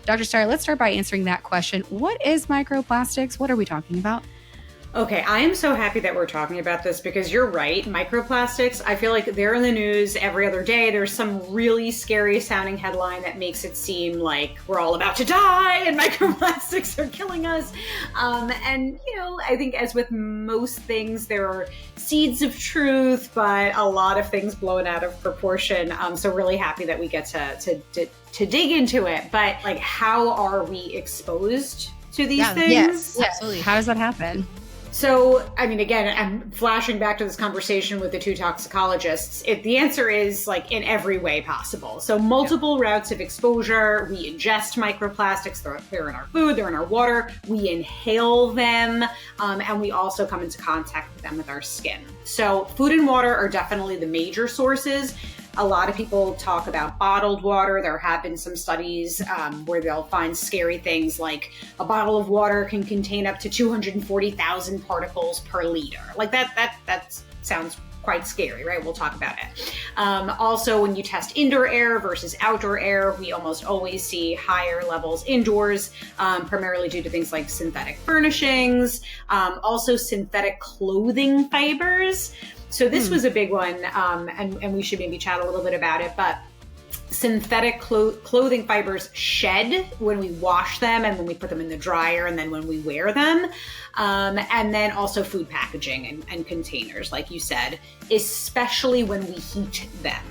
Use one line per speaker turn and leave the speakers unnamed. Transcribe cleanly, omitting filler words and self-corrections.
Dr. Starr, let's start by answering that question. What is microplastics? What are we talking about?
Okay, I am so happy that we're talking about this because you're right. Microplastics, I feel like they're in the news every other day. There's some really scary sounding headline that makes it seem like we're all about to die and microplastics are killing us. I think as with most things, there are seeds of truth, but a lot of things blown out of proportion. So really happy that we get to dig into it. But like, how are we exposed to these things?
Yes, absolutely. How does that happen?
So, I mean, again, I'm flashing back to this conversation with the two toxicologists. The answer is like in every way possible. So multiple routes of exposure. We ingest microplastics. They're in our food. They're in our water. We inhale them. And we also come into contact with them with our skin. So food and water are definitely the major sources. A lot of people talk about bottled water. There have been some studies where they'll find scary things like a bottle of water can contain up to 240,000 particles per liter. Like that sounds quite scary, right? We'll talk about it. Also, when you test indoor air versus outdoor air, we almost always see higher levels indoors, primarily due to things like synthetic furnishings, also synthetic clothing fibers. So this was a big one, and we should maybe chat a little bit about it, but synthetic clothing fibers shed when we wash them and when we put them in the dryer and then when we wear them. And then also food packaging and containers, like you said, especially when we heat them.